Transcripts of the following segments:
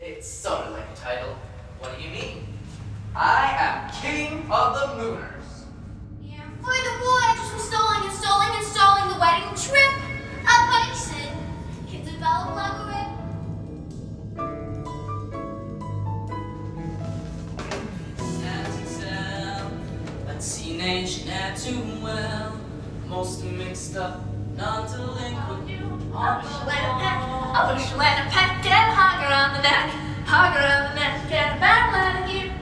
It's sort of like a title. What do you mean? I am King of the Mooners. Yeah, furthermore, I'm just installing the wedding trip. Like I said, can develop algorithm. A teenage ne'er-do-well, most mixed up, non-delinquent. I wish you let a pet get hug around the neck, get a battle out of here.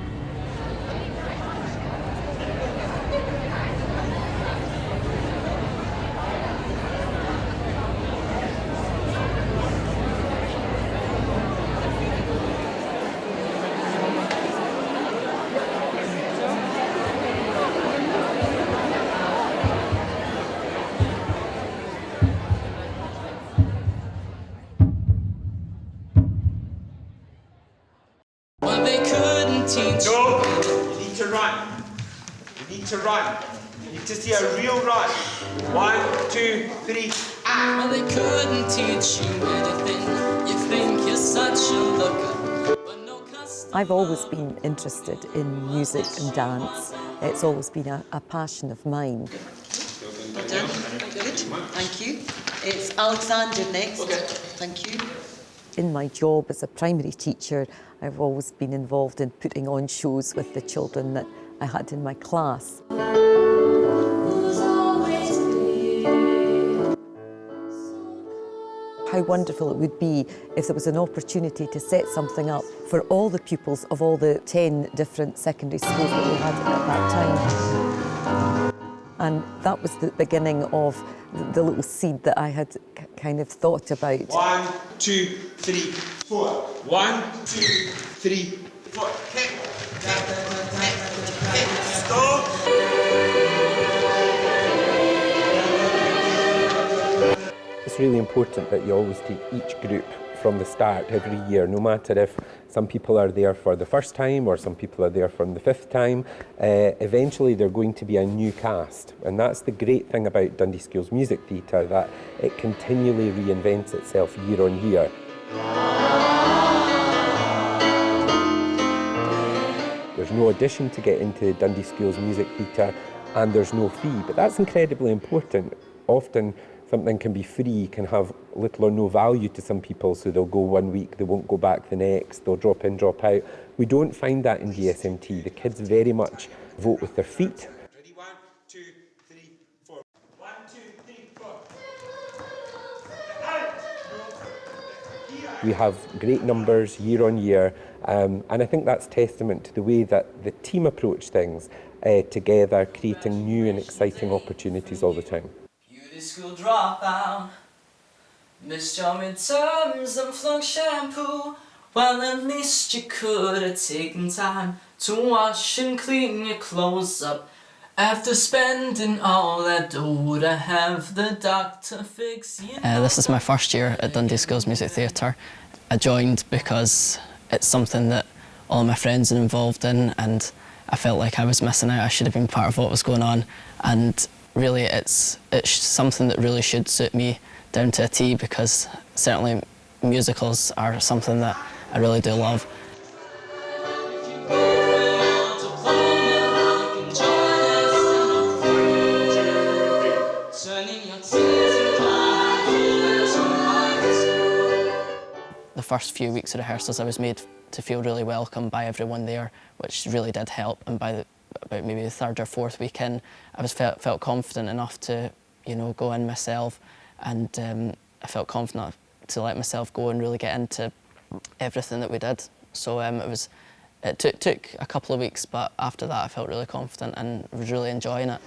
Well, they couldn't teach. No, you need to run. You need to run. You need to see a real run. 1, 2, 3, ah! Well, they couldn't teach you anything. You think you're such a looker. But no custom. I've always been interested in music and dance. It's always been a passion of mine. Well done. Good. Thank you. It's Alexander next. Okay. Thank you. In my job as a primary teacher, I've always been involved in putting on shows with the children that I had in my class. How wonderful it would be if there was an opportunity to set something up for all the pupils of all the 10 different secondary schools that we had at that time. And that was the beginning of the little seed that I had kind of thought about. 1, 2, 3, 4. 1, 2, 3, 4. Kick. Stop. It's really important that you always take each group from the start every year, no matter if some people are there for the first time or some people are there from the 5th time. Eventually they're going to be a new cast, and that's the great thing about Dundee Schools Music Theatre, that it continually reinvents itself year on year. There's no audition to get into Dundee Schools Music Theatre, and there's no fee, but that's incredibly important. Often something can be free, can have little or no value to some people, so they'll go 1 week, they won't go back the next, they'll drop in, drop out. We don't find that in DSMT. The kids very much vote with their feet. Ready? 1, 2, 3, 4. 1, 2, 3, 4. We have great numbers year on year, and I think that's testament to the way that the team approach things together, creating new and exciting opportunities all the time. Beauty school dropout, missed your midterms and flunked shampoo. Well, at least you could have taken time to wash and clean your clothes up after spending all that dough to have the doctor fix you. This is my first year at Dundee Schools Music Theatre. I joined because it's something that all my friends are involved in, and I felt like I was missing out. I should have been part of what was going on, and really it's something that really should suit me down to a T, because certainly musicals are something that I really do love. The first few weeks of rehearsals I was made to feel really welcome by everyone there, which really did help, and by about maybe the 3rd or 4th week in, I felt confident enough to, go in myself, and I felt confident to let myself go and really get into everything that we did. So it took a couple of weeks, but after that I felt really confident and was really enjoying it.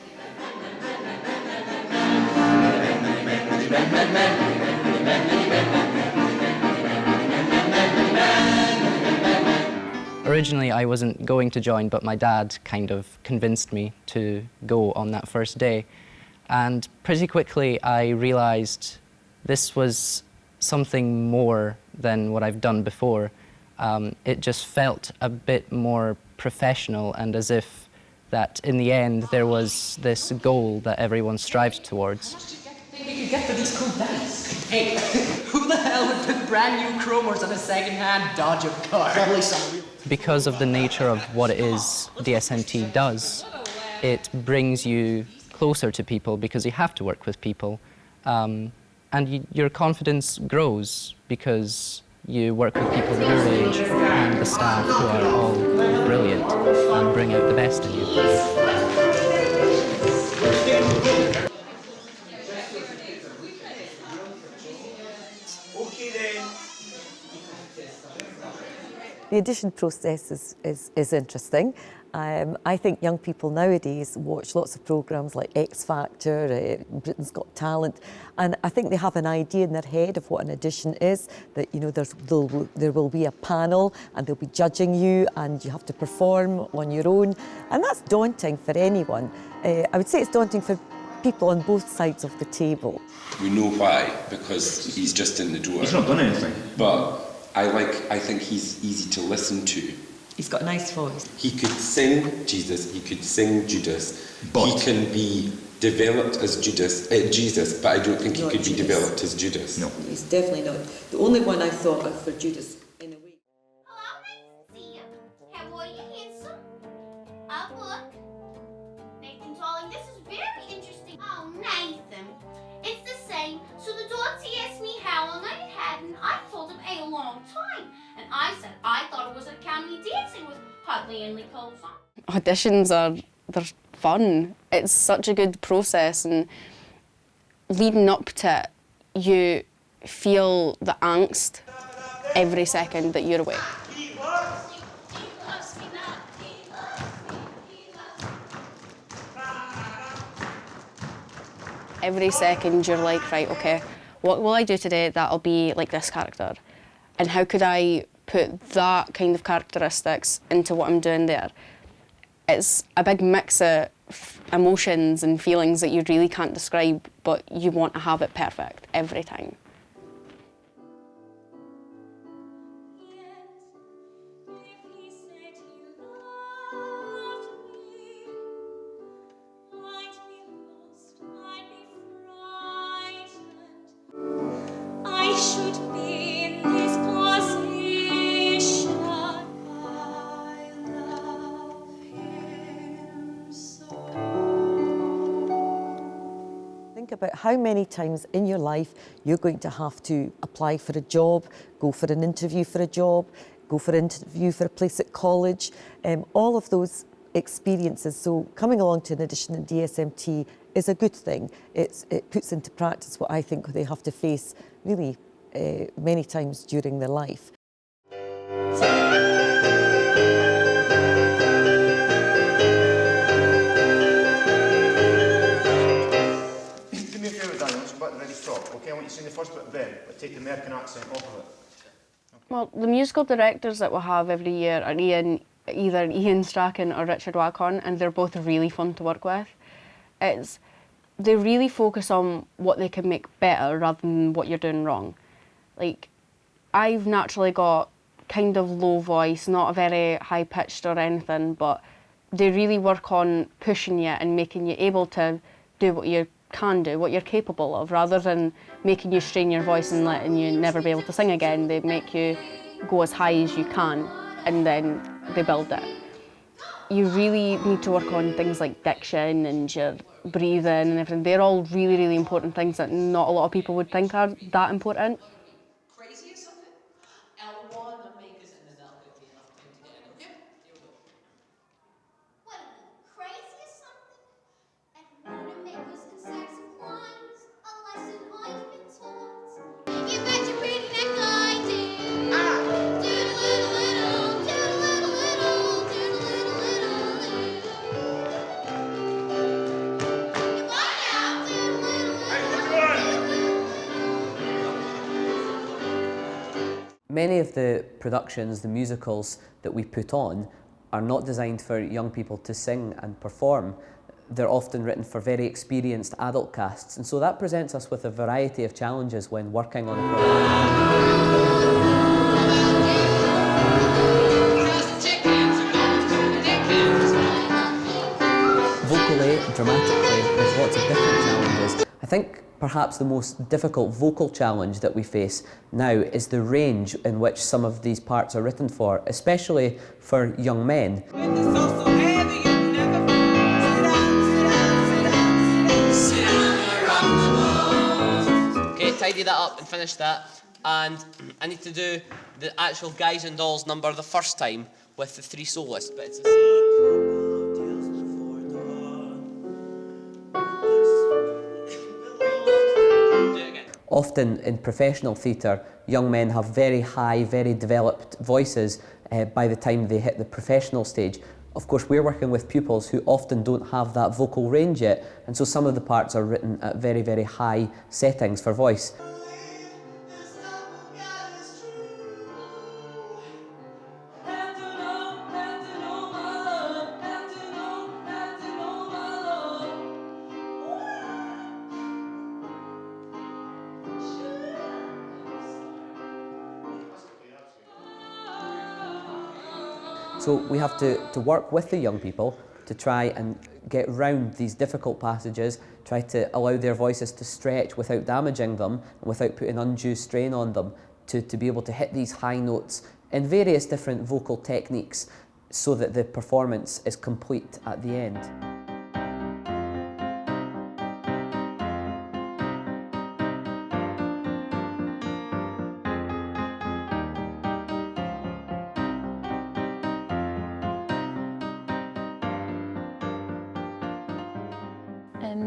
Originally I wasn't going to join, but my dad kind of convinced me to go on that first day. And pretty quickly I realised this was something more than what I've done before. It just felt a bit more professional, and as if that in the end there was this goal that everyone strives towards. You could get to these cool dance. Hey, who the hell would put brand new chromers on a second-hand Dodge car. Probably some. Because of the nature of what it is DSMT does, it brings you closer to people because you have to work with people. And your confidence grows because you work with people your age and the staff who are all brilliant and bring out the best in you. Okay then. The audition process is interesting. I think young people nowadays watch lots of programmes like X Factor, Britain's Got Talent, and I think they have an idea in their head of what an audition is, that you know there will be a panel and they'll be judging you and you have to perform on your own, and that's daunting for anyone. I would say it's daunting for people on both sides of the table. We know why, because he's just in the door. He's not done anything. But I think he's easy to listen to. He's got a nice voice. He could sing Jesus, he could sing Judas. But he can be developed as Jesus, but I don't think he Not could be Judas. developed as Judas. No. He's definitely not. The only one I thought of for Judas, in a way. Hello, nice to see you. How are you, handsome? Up, look. Nathan, darling, this is very interesting. Oh, Nathan. It's the same. So the daughter asked me how long I had, and I told him a long time. And I said I thought it was Academy dancing with Hadley and NICHOLSON. Auditions they're fun. It's such a good process, and leading up to it, you feel the angst every second that you're away. Every second you're like, right, okay, what will I do today that'll be like this character? And how could I put that kind of characteristics into what I'm doing there? It's a big mix of emotions and feelings that you really can't describe, but you want to have it perfect every time. Think about how many times in your life you're going to have to apply for a job, go for an interview for a job, go for an interview for a place at college, all of those experiences. So coming along to an audition in DSMT is a good thing. It puts into practice what I think they have to face really many times during their life. Okay, I want you to sing the first bit of Ben, but take the American accent off of it. Okay. Well, the musical directors that we'll have every year are either Ian Strachan or Richard Waghorn, and they're both really fun to work with. They really focus on what they can make better rather than what you're doing wrong. Like, I've naturally got kind of low voice, not very high-pitched or anything, but they really work on pushing you and making you able to do what you can do, what you're capable of, rather than making you strain your voice and letting you never be able to sing again. They make you go as high as you can, and then they build it. You really need to work on things like diction and your breathing and everything. They're all really, really important things that not a lot of people would think are that important. Crazy or something? I wanna make us, and then that'll give me enough time to get in. Okay, here we go. What are you, crazy or something? And wanna make us in saxophones, a lesson I've been taught. You bet your pretty neckline, dude. Doodle-little-little, doodle-little-little, doodle-little-little. You want out, doodle-little-little. Many of the productions, the musicals that we put on, are not designed for young people to sing and perform. They're often written for very experienced adult casts, and so that presents us with a variety of challenges when working on a production. Vocally, dramatically, there's lots of different challenges. I think Perhaps the most difficult vocal challenge that we face now is the range in which some of these parts are written for, especially for young men. Okay, tidy that up and finish that. And I need to do the actual Guys and Dolls number the first time with the 3 soloists, but it's the same. Often in professional theatre, young men have very high, very developed voices by the time they hit the professional stage. Of course, we're working with pupils who often don't have that vocal range yet, and so some of the parts are written at very, very high settings for voice. So we have to work with the young people to try and get round these difficult passages, try to allow their voices to stretch without damaging them, and without putting undue strain on them, to be able to hit these high notes in various different vocal techniques so that the performance is complete at the end.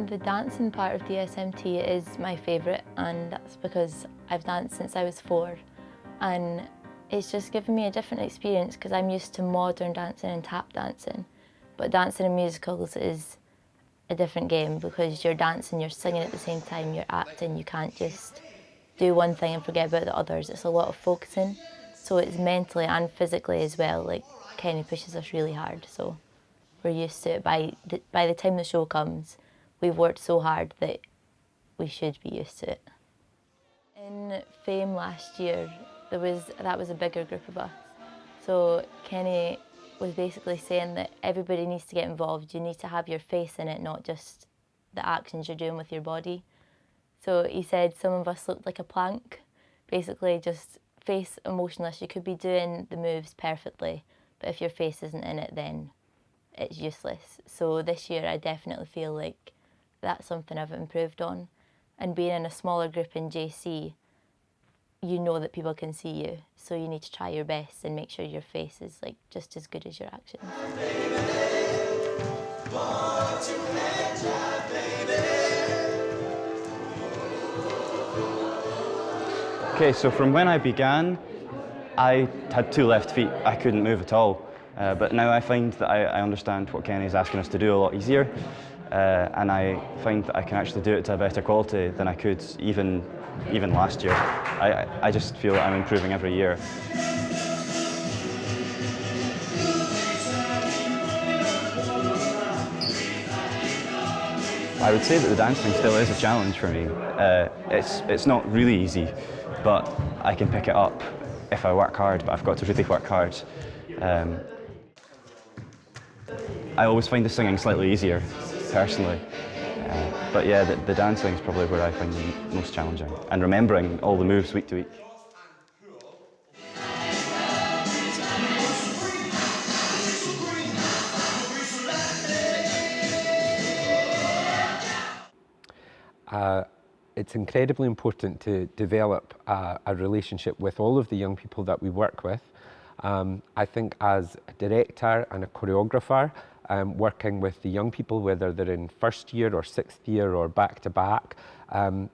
The dancing part of the SMT is my favourite, and that's because I've danced since I was 4, and it's just given me a different experience because I'm used to modern dancing and tap dancing, but dancing in musicals is a different game because you're dancing, you're singing at the same time, you're acting, you can't just do one thing and forget about the others. It's a lot of focusing, so it's mentally and physically as well. Like, Kenny pushes us really hard, so we're used to it. By the time the show comes, we've worked so hard that we should be used to it. In Fame last year, that was a bigger group of us. So Kenny was basically saying that everybody needs to get involved. You need to have your face in it, not just the actions you're doing with your body. So he said some of us looked like a plank, basically just face emotionless. You could be doing the moves perfectly, but if your face isn't in it, then it's useless. So this year I definitely feel like that's something I've improved on. And being in a smaller group in JC, you know that people can see you, so you need to try your best and make sure your face is like just as good as your actions. Okay, so from when I began, I had 2 left feet. I couldn't move at all. But now I find that I understand what Kenny's asking us to do a lot easier. And I find that I can actually do it to a better quality than I could even last year. I just feel that I'm improving every year. I would say that the dancing still is a challenge for me. It's not really easy, but I can pick it up if I work hard, but I've got to really work hard. I always find the singing slightly easier, personally. But yeah, the dancing is probably where I find the most challenging, and remembering all the moves week to week. It's incredibly important to develop a relationship with all of the young people that we work with. I think as a director and a choreographer, working with the young people, whether they're in first year or 6th year or back to back,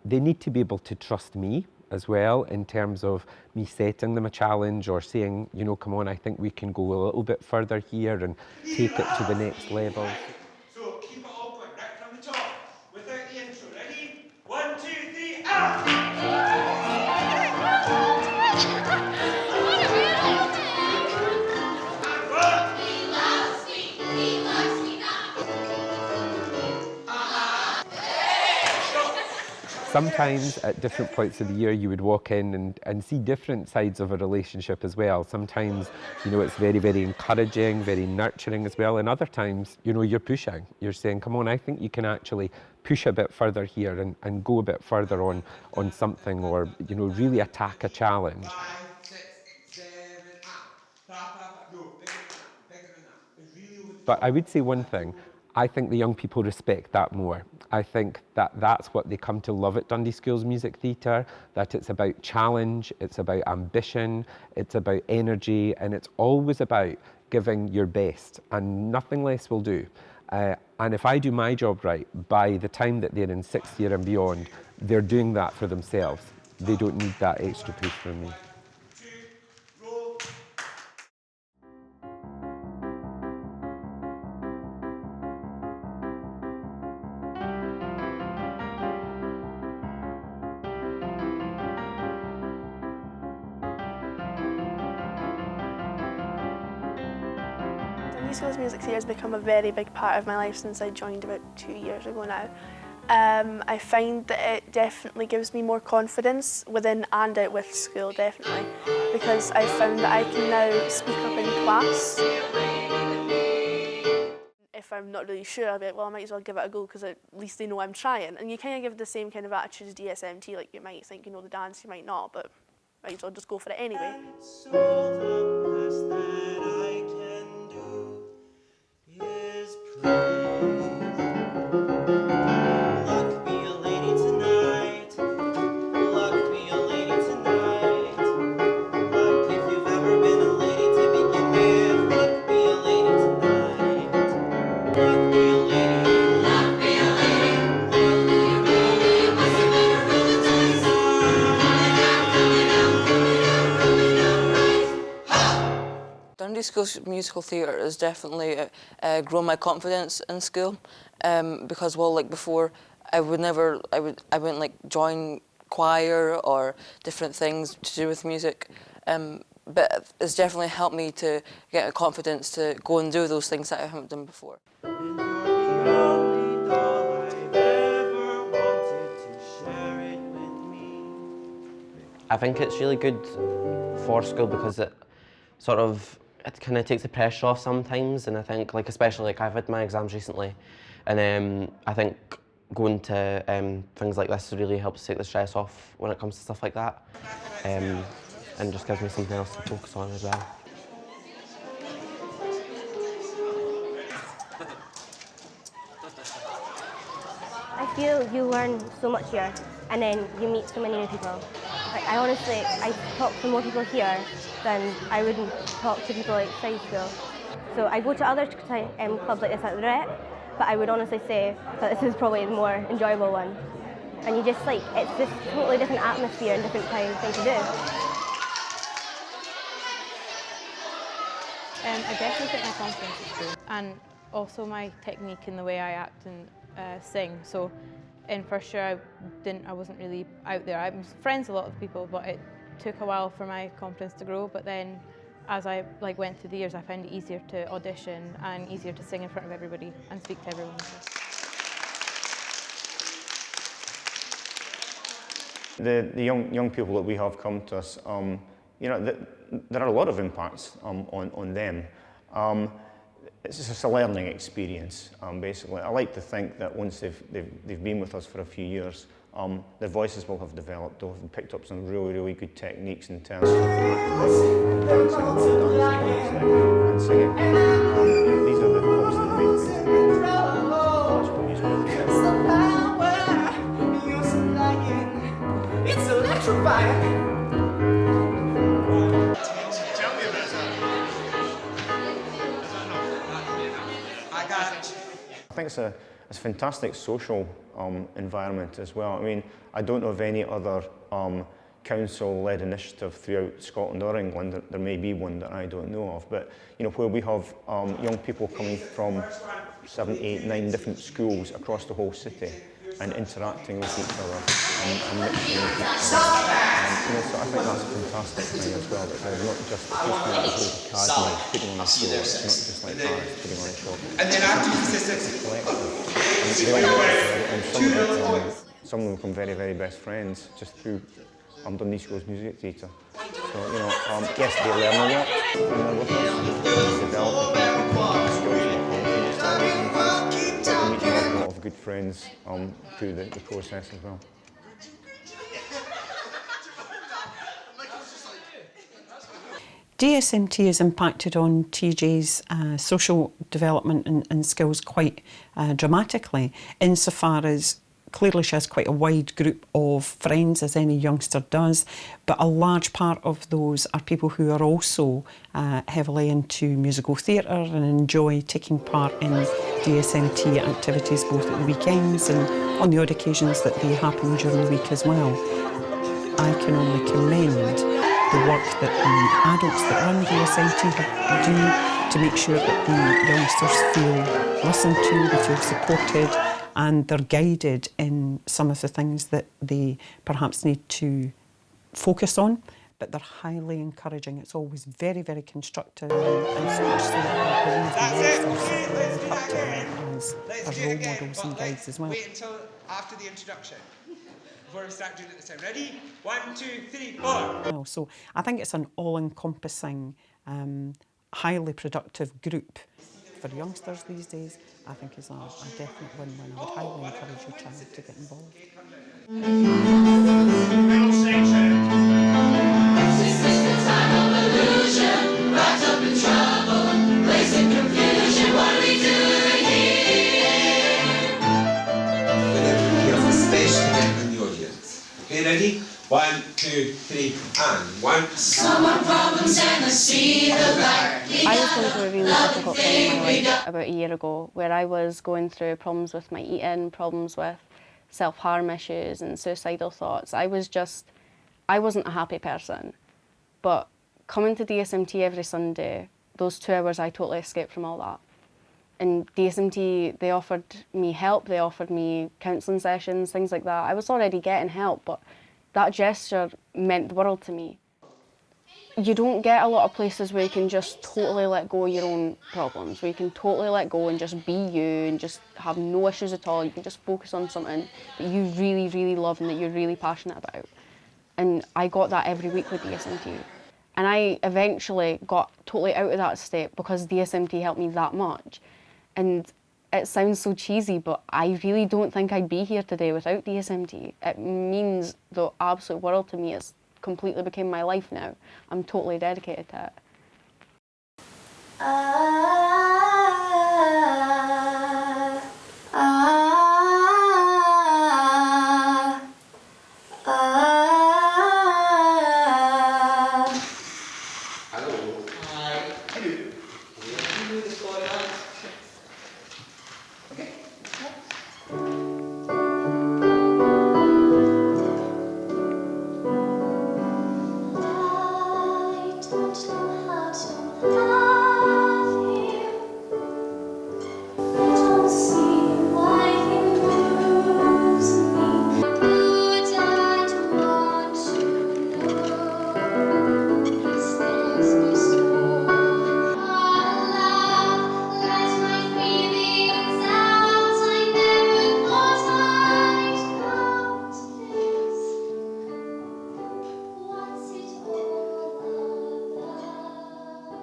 they need to be able to trust me as well in terms of me setting them a challenge or saying, you know, come on, I think we can go a little bit further here and take it to the next level. So keep it all going right from the top without the intro. Ready? 1, 2, 3, out! Sometimes at different points of the year you would walk in and see different sides of a relationship as well. Sometimes, you know, it's very, very encouraging, very nurturing as well, and other times, you know, you're pushing. You're saying, come on, I think you can actually push a bit further here and go a bit further on something, or, you know, really attack a challenge. 5, 6, 7, 8. No, bigger than that. Really over the But top. I would say one thing, I think the young people respect that more. I think that that's what they come to love at Dundee Schools Music Theatre, that it's about challenge, it's about ambition, it's about energy, and it's always about giving your best, and nothing less will do. And if I do my job right, by the time that they're in 6th year and beyond, they're doing that for themselves. They don't need that extra push from me. Dundee Schools Music Theatre has become a very big part of my life since I joined about 2 years ago now. I find that it definitely gives me more confidence within and out with school, definitely, because I've found that I can now speak up in class. If I'm not really sure, I'll be like, well, I might as well give it a go, because at least they know I'm trying. And you kind of give the same kind of attitude as DSMT, like you might think you know the dance, you might not, but might as well just go for it anyway. Dundee Schools Musical Theatre has definitely grown my confidence in school, because, well, like before, I wouldn't like join choir or different things to do with music, but it's definitely helped me to get a confidence to go and do those things that I haven't done before. I think it's really good for school because it kind of takes the pressure off sometimes, and I think, like, especially like I've had my exams recently, and I think going to things like this really helps take the stress off when it comes to stuff like that, and just gives me something else to focus on as well. I feel you learn so much here, and then you meet so many new people. Like, I talk to more people here than I would talk to people outside school. So I go to other clubs like this at the Rep, but I would honestly say that this is probably the more enjoyable one. And you just like, it's just a totally different atmosphere and different thing to do. I definitely think my confidence is good, and also my technique in the way I act and sing. So in first year I wasn't really out there. I was friends with a lot of people, but it took a while for my confidence to grow. But then as I went through the years, I found it easier to audition and easier to sing in front of everybody and speak to everyone. The young people that we have come to us, you know, there are a lot of impacts on them. It's just a learning experience, basically. I like to think that once they've been with us for a few years, their voices will have developed. They'll have picked up some really good techniques in terms of acting, dancing, and singing. These are obviously the main things that we classical music. It's electrifying. I think it's a fantastic social environment as well. I mean, I don't know of any other council-led initiative throughout Scotland or England. There may be one that I don't know of, but you know, where we have young people coming from 7, 8, 9 different schools across the whole city and interacting with each other and mixing with each other. You know, so I think that's a fantastic thing as well, that they're not just putting on a show, it's not just like artists putting on a show. And then after it's a collective. And they all, and some of them become very, very best friends just through Dundee School's music theatre. So, you know, yes, they learn a lot when they're with us, developing skills and confidence levels and things, but they make a lot of good friends through the process as well. DSMT has impacted on TJ's social development and skills quite dramatically, insofar as clearly she has quite a wide group of friends, as any youngster does, but a large part of those are people who are also heavily into musical theatre and enjoy taking part in DSMT activities both at the weekends and on the odd occasions that they happen during the week as well. I can only commend the work that the adults that run DSMT do to make sure that the youngsters feel listened to, they feel supported, and they're guided in some of the things that they perhaps need to focus on, but they're highly encouraging. It's always very, very constructive, and so much so that I believe the youngsters look up to them as role models and guides as well. Wait until after the introduction, before we start doing it this time. Ready? 1, 2, 3, 4. So I think it's an all-encompassing, highly productive group for youngsters these days. I think is a definite win-win. I would highly encourage your child to get involved. Middle section. This is the time of illusion, wrapped up in trouble, place in confusion. What are we doing here? We have a space to get in the audience. Okay, ready? 1, 2, 3, and 1. Some are problems and I see the light. I was going through a really difficult time in my life about a year ago, where I was going through problems with my eating, problems with self-harm issues and suicidal thoughts. I wasn't a happy person. But coming to DSMT every Sunday, those 2 hours I totally escaped from all that. And DSMT, they offered me help, they offered me counselling sessions, things like that. I was already getting help, but that gesture meant the world to me. You don't get a lot of places where you can just totally let go of your own problems, where you can totally let go and just be you and just have no issues at all. You can just focus on something that you really, really love and that you're really passionate about. And I got that every week with DSMT. And I eventually got totally out of that state because DSMT helped me that much. And it sounds so cheesy, but I really don't think I'd be here today without DSMT. It means the absolute world to me. It's completely became my life now. I'm totally dedicated to it.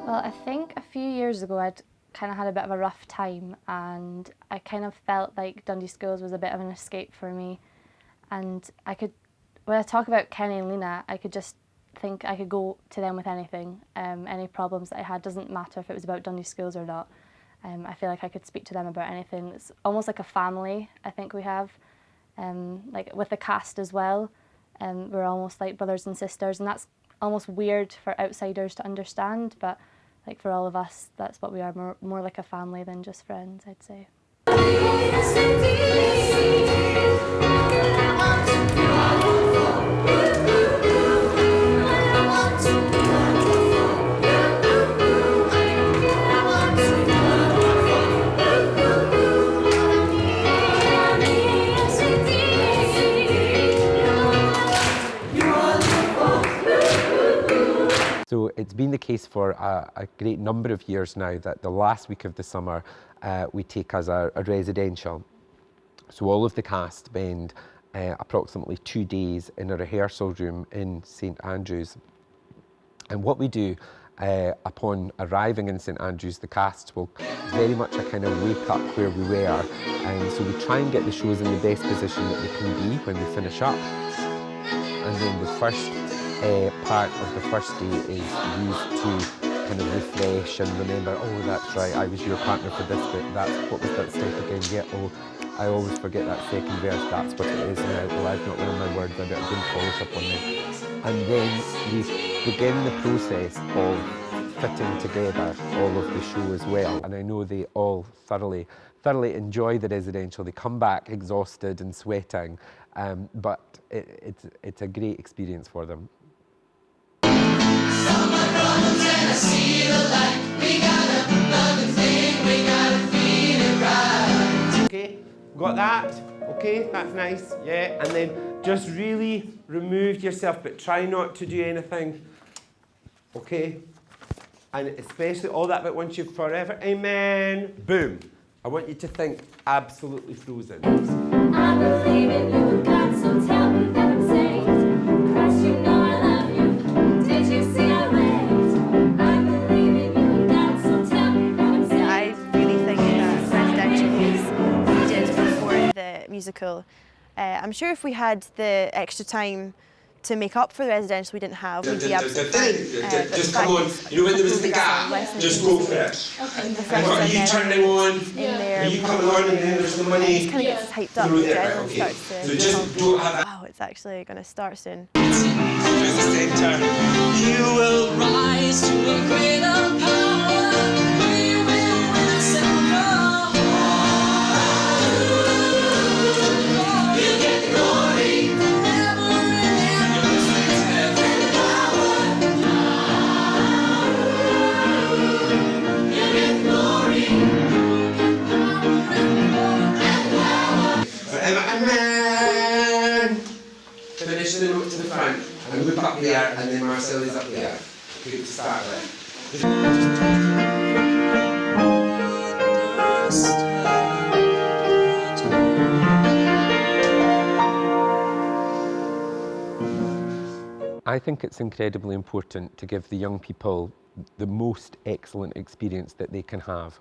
Well, I think a few years ago I'd kind of had a bit of a rough time, and I kind of felt like Dundee Schools was a bit of an escape for me. And when I talk about Kenny and Lena, I could just think I could go to them with anything. Any problems that I had, doesn't matter if it was about Dundee Schools or not. I feel like I could speak to them about anything. It's almost like a family, I think we have. Like with the cast as well, we're almost like brothers and sisters, and that's almost weird for outsiders to understand, but like for all of us, that's what we are, more like a family than just friends, I'd say. So it's been the case for a great number of years now that the last week of the summer we take as a residential. So all of the cast spend approximately 2 days in a rehearsal room in St Andrews. And what we do upon arriving in St Andrews, the cast will very much a kind of wake up where we were. So we try and get the shows in the best position that they can be when we finish up. And then the first part of the first day is used to kind of refresh and remember, oh, that's right, I was your partner for this bit, what was that step again? Yeah, oh, I always forget that second verse, that's what it is now. Oh, I've not learned my words, I better go and polish up on them. And then we begin the process of fitting together all of the show as well. And I know they all thoroughly enjoy the residential. They come back exhausted and sweating, but it's a great experience for them. Okay, got that? Okay, that's nice, yeah. And then just really remove yourself, but try not to do anything, okay? And especially all that bit once you've forever, amen, boom. I want you to think absolutely frozen. I believe in you, God, so tell me that I'm saved. Christ, you know I love you. Did you see I lived? I believe in you, God, so tell me that I'm saved. I really think that residential is needed before the musical. I'm sure if we had the extra time to make up for the residential we didn't have, we'd be absolutely fine. Just come on, you know when there was the gap, just go for it. Are you turning on? Are you coming on and then there's the money? It kind of gets us hyped up, the adrenaline starts to So just don't have that. wow, it's actually going to start soon. Just the centre. You will rise to a greater power. We will win this and you get glory. Amen. Finish the note to the front and look up there, and then Marceli's up there. Good to start with. I think it's incredibly important to give the young people the most excellent experience that they can have.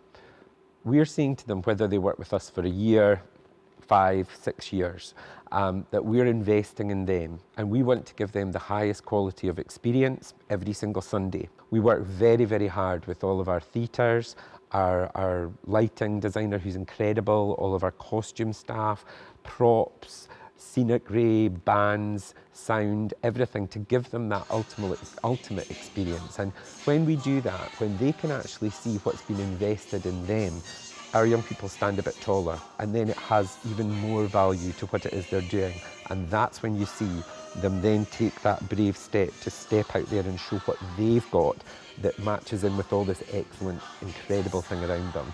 We're saying to them, whether they work with us for a year, 5, 6 years, that we're investing in them, and we want to give them the highest quality of experience every single Sunday. We work very, very hard with all of our theatres, our lighting designer who's incredible, all of our costume staff, props, scenery, bands, sound, everything, to give them that ultimate experience. And when we do that, when they can actually see what's been invested in them, our young people stand a bit taller, and then it has even more value to what it is they're doing. And that's when you see them then take that brave step to step out there and show what they've got that matches in with all this excellent, incredible thing around them.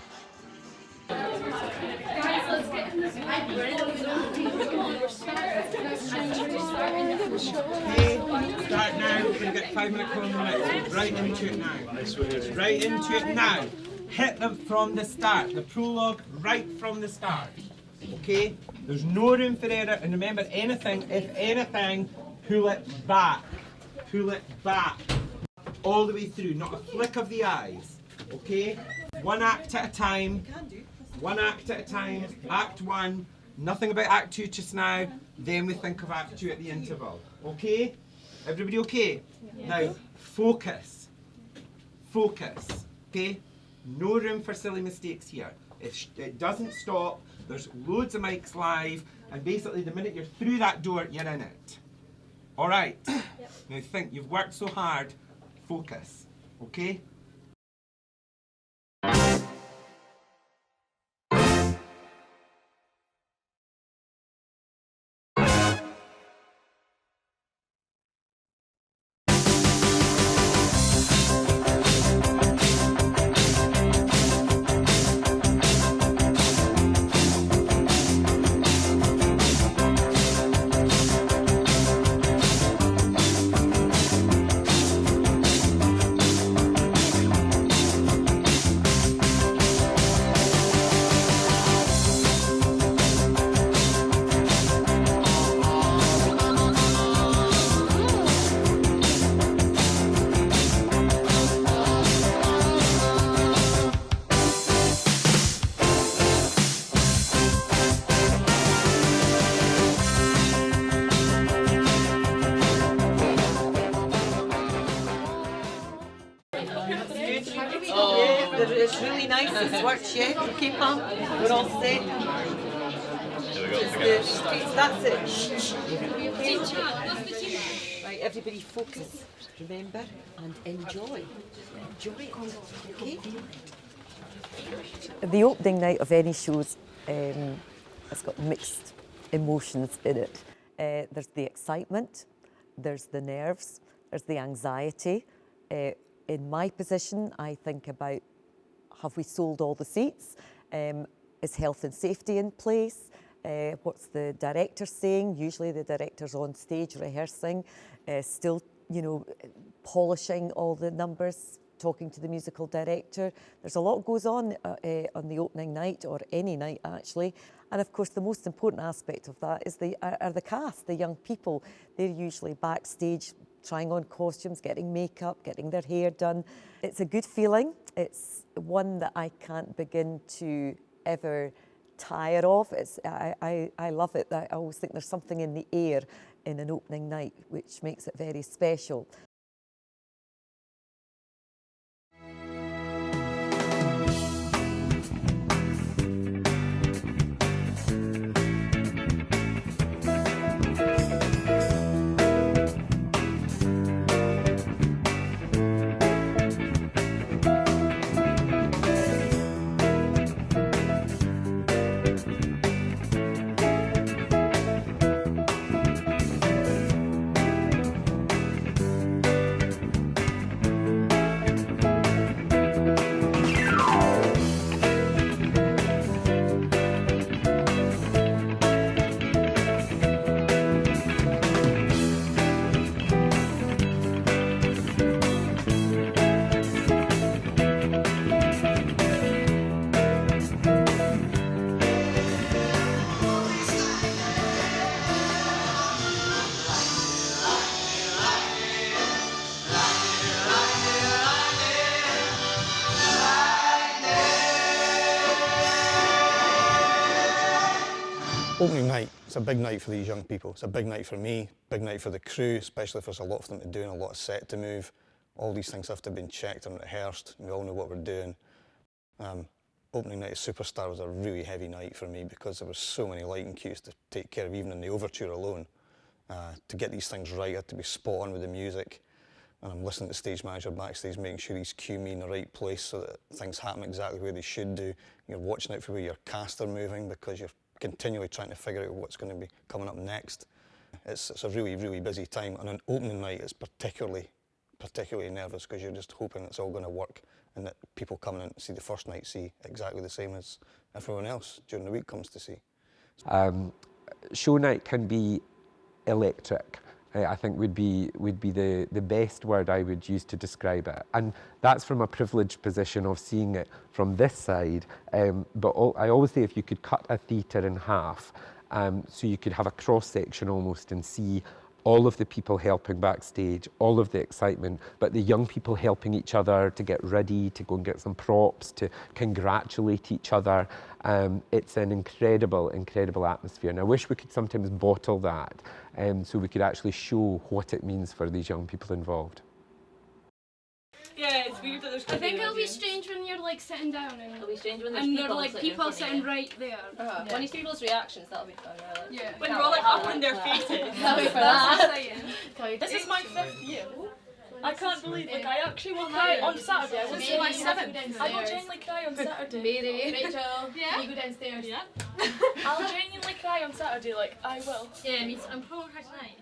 Start now, we're going to get 5 minute chronometer. Right into it now. Right into it now. Hit them from the start, the prologue right from the start. Okay? There's no room for error, and remember, anything, if anything, pull it back. Pull it back. All the way through, not a flick of the eyes. Okay? One act at a time. One act at a time. Act 1. Nothing about Act 2 just now. Then we think of Act 2 at the interval. Okay? Everybody okay? Yeah. Now, focus. Focus. Okay? No room for silly mistakes here. It doesn't stop. There's loads of mics live, and basically the minute you're through that door, you're in it. All right? Yep. Now think, you've worked so hard. Focus. Okay? It's really nice. It's worked, yeah. Okay, Pam. We're all set. That's it. Right, everybody focus. Remember and enjoy. Enjoy it. Okay? The opening night of any shows has got mixed emotions in it. There's the excitement, there's the nerves, there's the anxiety. In my position, I think about, have we sold all the seats? Is health and safety in place? What's the director saying? Usually the director's on stage rehearsing, still, you know, polishing all the numbers, talking to the musical director. There's a lot goes on the opening night, or any night actually. And of course the most important aspect of that is the cast, the young people. They're usually backstage trying on costumes, getting makeup, getting their hair done. It's a good feeling. It's one that I can't begin to ever tire of. I love it. I always think there's something in the air in an opening night which makes it very special. Opening night, it's a big night for these young people. It's a big night for me, big night for the crew, especially if there's a lot of them to do and a lot of set to move. All these things have to be checked and rehearsed, and we all know what we're doing. Opening night of Superstar was a really heavy night for me because there were so many lighting cues to take care of, even in the overture alone. To get these things right, I had to be spot on with the music. And I'm listening to the stage manager backstage, making sure he's cueing me in the right place so that things happen exactly where they should do. You're watching out for where your cast are moving because you're continually trying to figure out what's going to be coming up next. It's a really, really busy time, and on opening night it's particularly nervous because you're just hoping it's all going to work and that people coming in to see the first night see exactly the same as everyone else during the week comes to see. Show night can be electric. I think would be the best word I would use to describe it. And that's from a privileged position of seeing it from this side. But I always say if you could cut a theatre in half, so you could have a cross-section almost and see all of the people helping backstage, all of the excitement, but the young people helping each other to get ready, to go and get some props, to congratulate each other. It's an incredible, incredible atmosphere. And I wish we could sometimes bottle that so we could actually show what it means for these young people involved. Yeah, it's weird that there's I think it'll be strange when you're like sitting down and it'll be strange when there's and people there are like sitting in people front of sitting you. right there. Yeah. When you see people's reactions, that'll be fun, really. Yeah. When we're all like up in their faces. That'll be fun. This is my 5th year. I can't believe, like, I actually will cry on Saturday. I went to my 7th. I will genuinely cry on Saturday. Mary. Rachel, Yeah? can you go downstairs? Yeah. I'll genuinely cry on Saturday, like, I will. Yeah, me too. I'm probably cry tonight.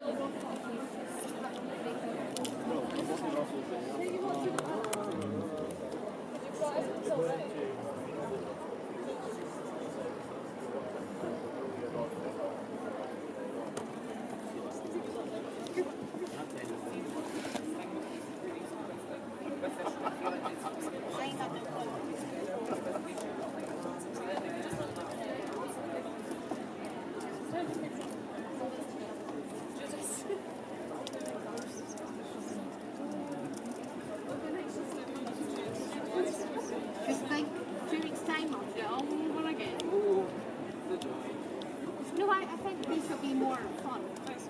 Just like 2 weeks' time off it all over again. No, I think this will be more fun.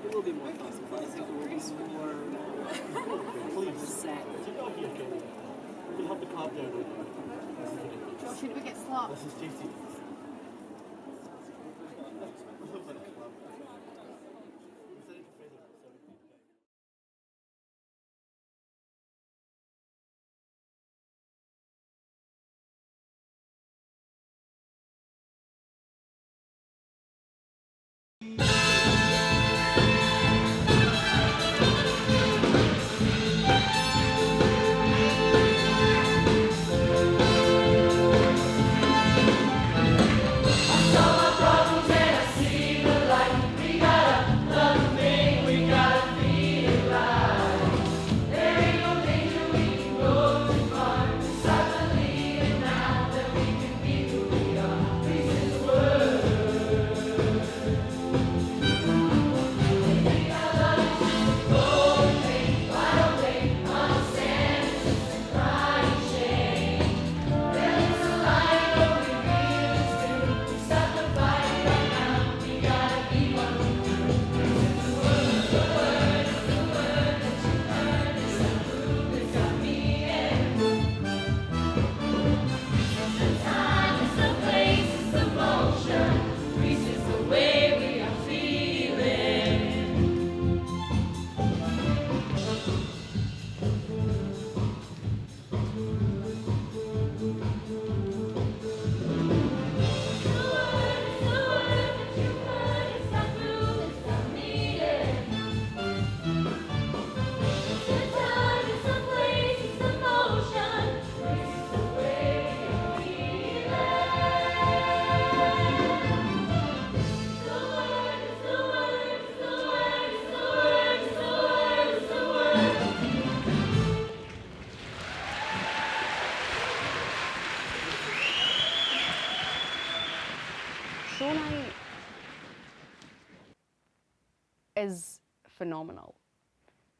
It will be more fun, but I think it will be more complete set. We'll have the clap down. Should we get slapped? This is JT. Show night is phenomenal.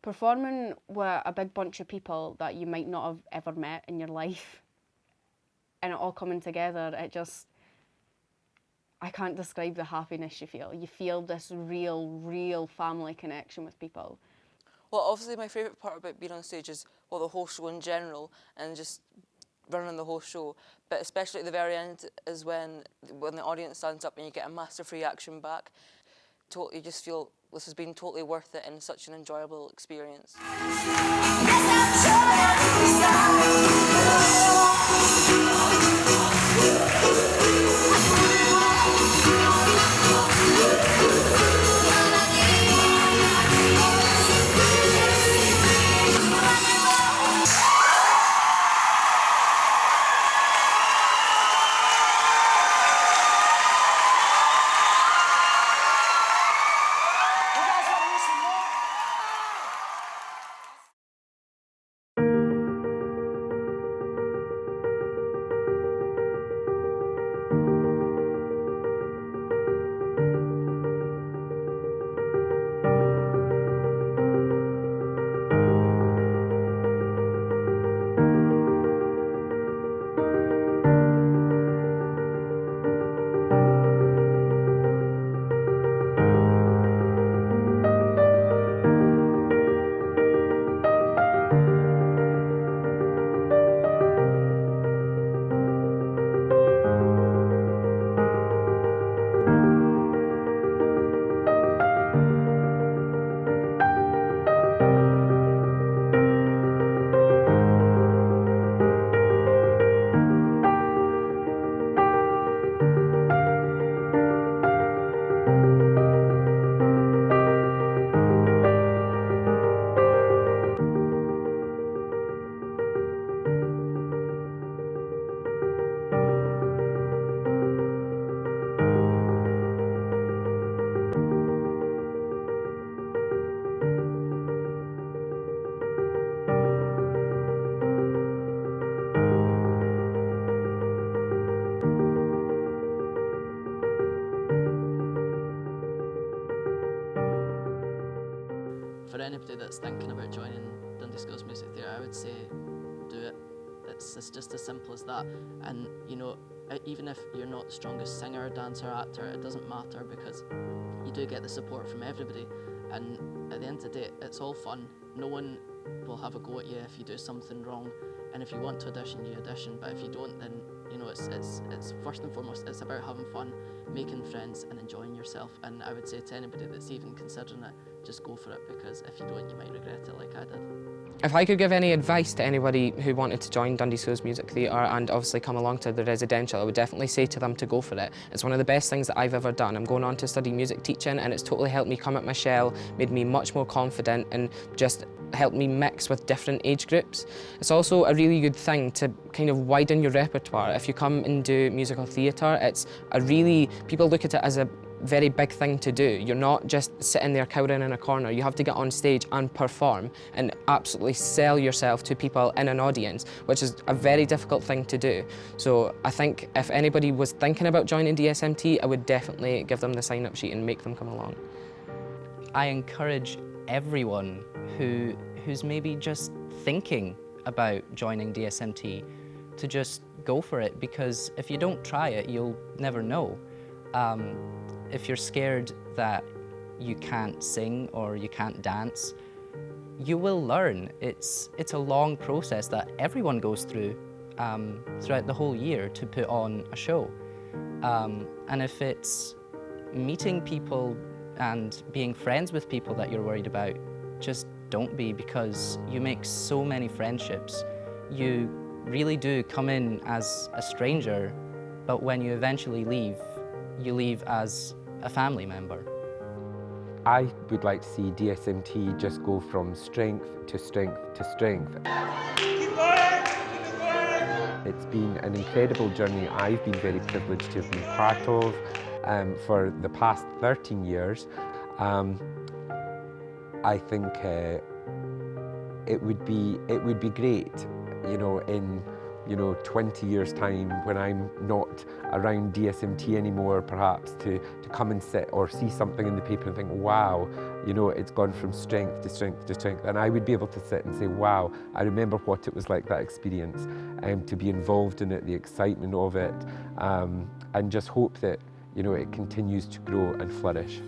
Performing with a big bunch of people that you might not have ever met in your life and it all coming together, I can't describe the happiness you feel. You feel this real family connection with people. Well, obviously my favourite part about being on stage is, well, the whole show in general and just running the whole show, but especially at the very end is when the audience stands up and you get a massive reaction back. You just feel this has been totally worth it and such an enjoyable experience. For anybody that's thinking about joining Dundee Schools Music Theatre, I would say do it. It's just as simple as that. And you know, even if you're not the strongest singer, dancer, actor, it doesn't matter because you do get the support from everybody. And at the end of the day, it's all fun. No one will have a go at you if you do something wrong. And if you want to audition, you audition. But if you don't, then you know it's first and foremost it's about having fun, making friends, and enjoying yourself. And I would say to anybody that's even considering it, just go for it, because if you don't, you might regret it like I did. If I could give any advice to anybody who wanted to join Dundee Schools Music Theatre and obviously come along to the residential, I would definitely say to them to go for it. It's one of the best things that I've ever done. I'm going on to study music teaching, and it's totally helped me come out my shell, made me much more confident, and just helped me mix with different age groups. It's also a really good thing to kind of widen your repertoire. If you come and do musical theatre, people look at it as a very big thing to do. You're not just sitting there cowering in a corner. You have to get on stage and perform and absolutely sell yourself to people in an audience, which is a very difficult thing to do. So I think if anybody was thinking about joining DSMT, I would definitely give them the sign-up sheet and make them come along. I encourage everyone who's maybe just thinking about joining DSMT to just go for it, because if you don't try it, you'll never know. If you're scared that you can't sing or you can't dance, you will learn. It's a long process that everyone goes through throughout the whole year to put on a show. And if it's meeting people and being friends with people that you're worried about, just don't be, because you make so many friendships. You really do come in as a stranger, but when you eventually leave, you leave as a family member. I would like to see DSMT just go from strength to strength to strength. It's been an incredible journey I've been very privileged to have been part of for the past 13 years. I think it would be great, you know, in 20 years' time, when I'm not around DSMT anymore, perhaps to come and sit or see something in the paper and think, wow, you know, it's gone from strength to strength to strength. And I would be able to sit and say, wow, I remember what it was like, that experience, to be involved in it, the excitement of it, and just hope that, you know, it continues to grow and flourish.